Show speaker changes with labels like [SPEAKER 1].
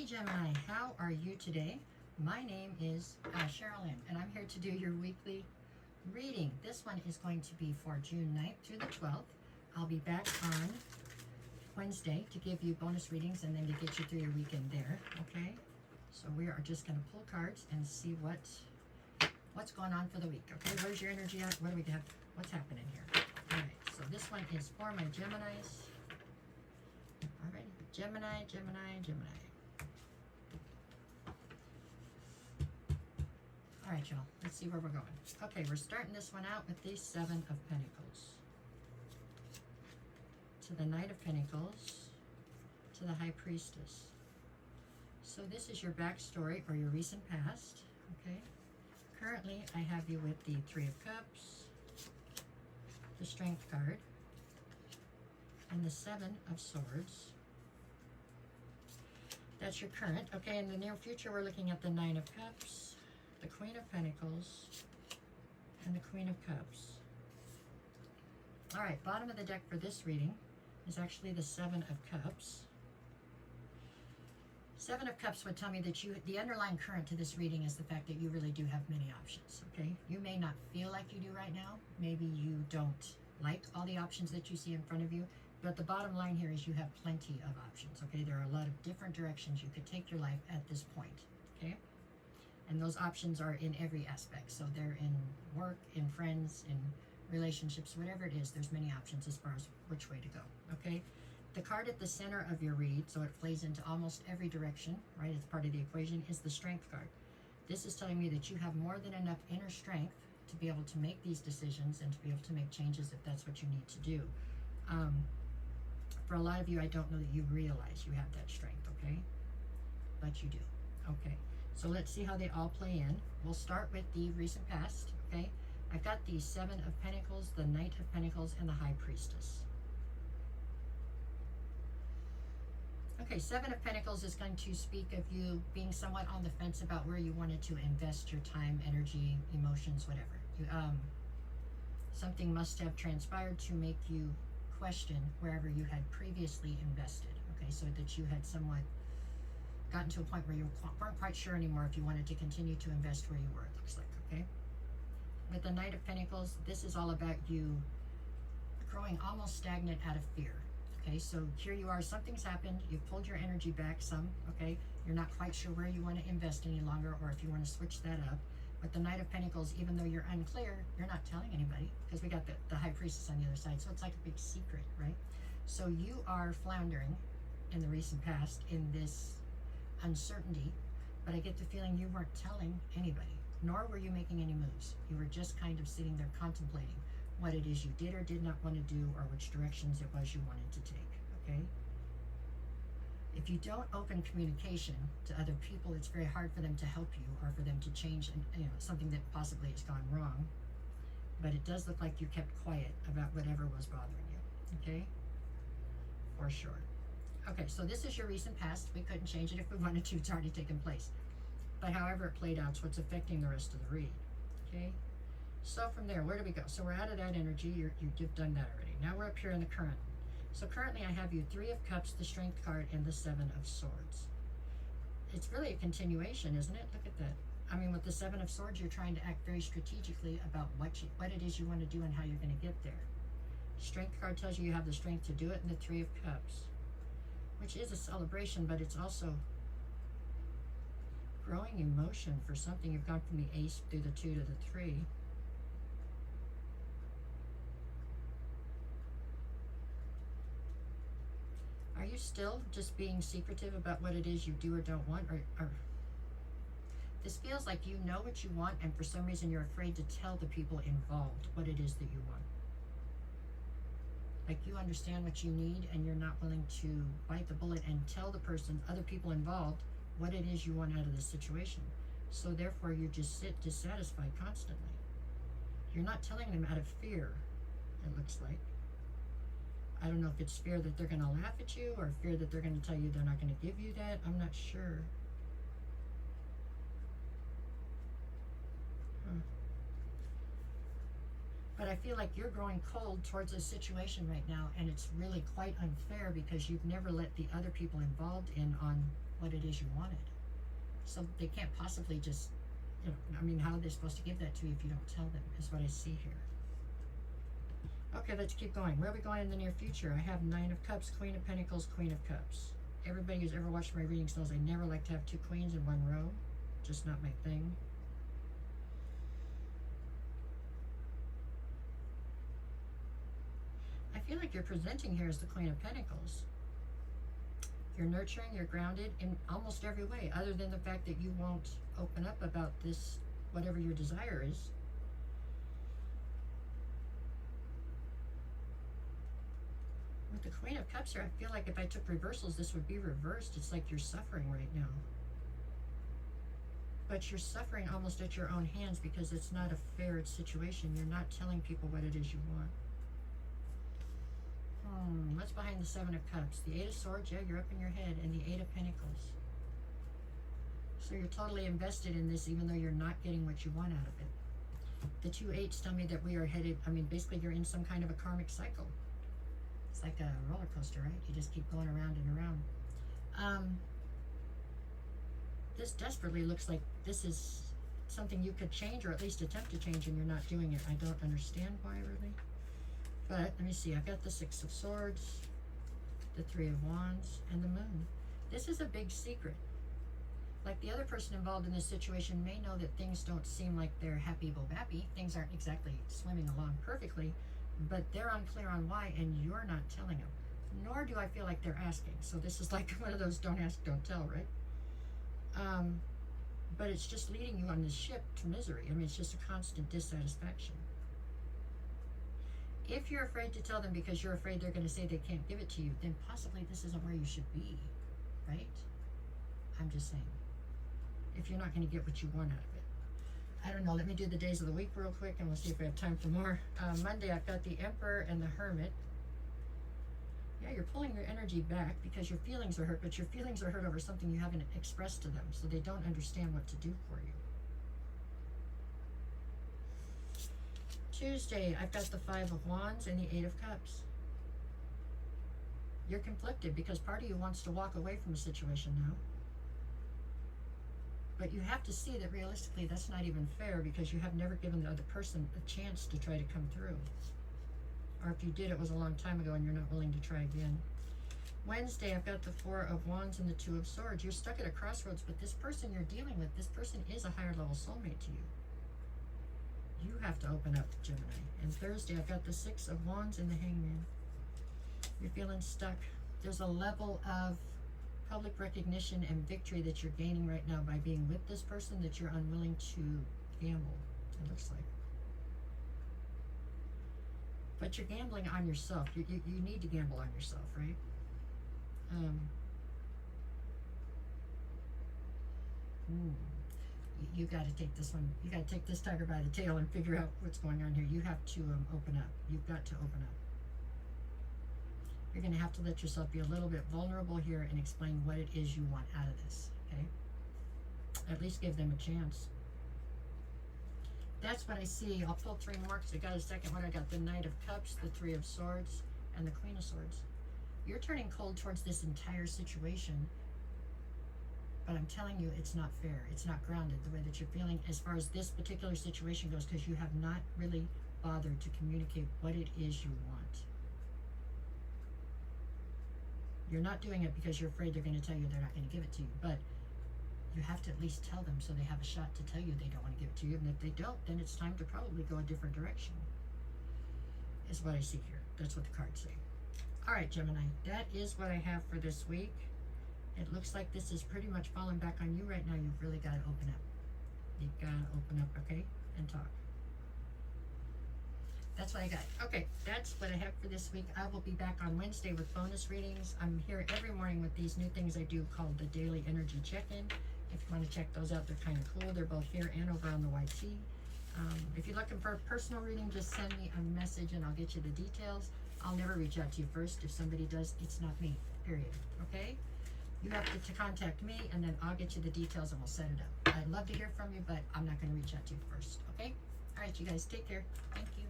[SPEAKER 1] Gemini, how are you today? My name is Sherilyn, and I'm here to do your weekly reading. This one is going to be for June 9th through the 12th. I'll be back on Wednesday to give you bonus readings and then to get you through your weekend there, okay? So we are just going to pull cards and see what's going on for the week, okay? Where's your energy at? What do we have? What's happening here? All right, so this one is for my Geminis. All right, Gemini, Gemini, Gemini. All right, y'all, let's see where we're going. Okay, we're starting this one out with the Seven of Pentacles. To the Knight of Pentacles, to the High Priestess. So this is your backstory or your recent past, okay? Currently, I have you with the Three of Cups, the Strength card, and the Seven of Swords. That's your current. Okay, in the near future, we're looking at the Nine of Cups, the Queen of Pentacles, and the Queen of Cups. All right, bottom of the deck for this reading is actually the Seven of Cups. Seven of Cups would tell me that the underlying current to this reading is the fact that you really do have many options, okay? You may not feel like you do right now. Maybe you don't like all the options that you see in front of you, but the bottom line here is you have plenty of options, okay? There are a lot of different directions you could take your life at this point, okay? And those options are in every aspect. So they're in work, in friends, in relationships, whatever it is, there's many options as far as which way to go, okay? The card at the center of your read, so it plays into almost every direction, right? It's part of the equation, is the Strength card. This is telling me that you have more than enough inner strength to be able to make these decisions and to be able to make changes if that's what you need to do. For a lot of you, I don't know that you realize you have that strength, okay? But you do, okay? So let's see how they all play in. We'll start with the recent past, okay? I've got the Seven of Pentacles, the Knight of Pentacles, and the High Priestess. Okay, Seven of Pentacles is going to speak of you being somewhat on the fence about where you wanted to invest your time, energy, emotions, whatever. Something must have transpired to make you question wherever you had previously invested, okay? So that you had somewhat gotten to a point where you weren't quite sure anymore if you wanted to continue to invest where you were, it looks like, okay? With the Knight of Pentacles, this is all about you growing almost stagnant out of fear, okay? So here you are, something's happened, you've pulled your energy back some, okay? You're not quite sure where you want to invest any longer or if you want to switch that up. With the Knight of Pentacles, even though you're unclear, you're not telling anybody because we got the High Priestess on the other side, so it's like a big secret, right? So you are floundering in the recent past in this uncertainty, but I get the feeling you weren't telling anybody, nor were you making any moves. You were just kind of sitting there contemplating what it is you did or did not want to do or which directions it was you wanted to take, okay? If you don't open communication to other people, it's very hard for them to help you or for them to change something that possibly has gone wrong. But it does look like you kept quiet about whatever was bothering you, okay? For sure. Okay, so this is your recent past. We couldn't change it if we wanted to. It's already taken place. But however it played out, it's what's affecting the rest of the read, okay? So from there, where do we go? So we're out of that energy. You've done that already. Now we're up here in the current. So currently I have you Three of Cups, the Strength card, and the Seven of Swords. It's really a continuation, isn't it? Look at that. I mean, with the Seven of Swords, you're trying to act very strategically about what it is you want to do and how you're going to get there. Strength card tells you have the strength to do it, and the Three of Cups, which is a celebration, but it's also growing emotion for something. You've gone from the Ace through the Two to the Three. Are you still just being secretive about what it is you do or don't want? Or this feels like you know what you want and for some reason you're afraid to tell the people involved what it is that you want. Like you understand what you need and you're not willing to bite the bullet and tell the person, other people involved, what it is you want out of this situation. So therefore you just sit dissatisfied constantly. You're not telling them out of fear, it looks like. I don't know if it's fear that they're going to laugh at you or fear that they're going to tell you they're not going to give you that. I'm not sure. But I feel like you're growing cold towards this situation right now, and it's really quite unfair because you've never let the other people involved in on what it is you wanted. So they can't possibly just, you know, I mean, how are they supposed to give that to you if you don't tell them, is what I see here. Okay, let's keep going. Where are we going in the near future? I have 9 of Cups, Queen of Pentacles, Queen of Cups. Everybody who's ever watched my readings knows I never like to have 2 queens in one row. Just not my thing. I feel like you're presenting here as the Queen of Pentacles. You're nurturing, you're grounded in almost every way, other than the fact that you won't open up about this, whatever your desire is. With the Queen of Cups here, I feel like if I took reversals, this would be reversed. It's like you're suffering right now. But you're suffering almost at your own hands because it's not a fair situation. You're not telling people what it is you want. What's behind the 7 of Cups? The 8 of Swords, yeah, you're up in your head, and the 8 of Pentacles. So you're totally invested in this even though you're not getting what you want out of it. The 2 8s tell me that we are headed, I mean, basically you're in some kind of a karmic cycle. It's like a roller coaster, right? You just keep going around and around. This desperately looks like this is something you could change or at least attempt to change, and you're not doing it. I don't understand why, really. But let me see. I've got the 6 of Swords, the 3 of Wands, and the Moon. This is a big secret. Like the other person involved in this situation may know that things don't seem like they're happy-bo-bappy. Things aren't exactly swimming along perfectly, but they're unclear on why, and you're not telling them. Nor do I feel like they're asking. So this is like one of those don't ask, don't tell, right? But it's just leading you on this ship to misery. I mean, it's just a constant dissatisfaction. If you're afraid to tell them because you're afraid they're going to say they can't give it to you, then possibly this isn't where you should be, right? I'm just saying. If you're not going to get what you want out of it. I don't know. Let me do the days of the week real quick, and we'll see if we have time for more. Monday, I've got the Emperor and the Hermit. Yeah, you're pulling your energy back because your feelings are hurt, but your feelings are hurt over something you haven't expressed to them, so they don't understand what to do for you. Tuesday, I've got the 5 of Wands and the 8 of Cups. You're conflicted because part of you wants to walk away from a situation now. But you have to see that realistically that's not even fair because you have never given the other person a chance to try to come through. Or if you did, it was a long time ago and you're not willing to try again. Wednesday, I've got the 4 of Wands and the 2 of Swords. You're stuck at a crossroads, but this person you're dealing with, this person is a higher level soulmate to you. You have to open up, Gemini. And Thursday, I've got the 6 of Wands and the Hangman. You're feeling stuck. There's a level of public recognition and victory that you're gaining right now by being with this person that you're unwilling to gamble, it looks like. But you're gambling on yourself. You need to gamble on yourself, right? You got to take this one. You got to take this tiger by the tail and figure out what's going on here. You have to open up. You've got to open up. You're going to have to let yourself be a little bit vulnerable here and explain what it is you want out of this, okay? At least give them a chance. That's what I see. I'll pull 3 more because I got a second one. I got the Knight of Cups, the 3 of Swords, and the Queen of Swords. You're turning cold towards this entire situation, but I'm telling you it's not fair. It's not grounded the way that you're feeling as far as this particular situation goes because you have not really bothered to communicate what it is you want. You're not doing it because you're afraid they're going to tell you they're not going to give it to you, but you have to at least tell them so they have a shot to tell you they don't want to give it to you. And if they don't, then it's time to probably go a different direction, is what I see here. That's what the cards say. All right, Gemini, that is what I have for this week. It looks like this is pretty much falling back on you right now. You've really got to open up. You've got to open up, okay, and talk. That's what I got. Okay, that's what I have for this week. I will be back on Wednesday with bonus readings. I'm here every morning with these new things I do called the Daily Energy Check-In. If you want to check those out, they're kind of cool. They're both here and over on the YT. If you're looking for a personal reading, just send me a message and I'll get you the details. I'll never reach out to you first. If somebody does, it's not me, period. Okay? You have to contact me and then I'll get you the details and we'll set it up. I'd love to hear from you, but I'm not going to reach out to you first. Okay? All right, you guys, take care. Thank you.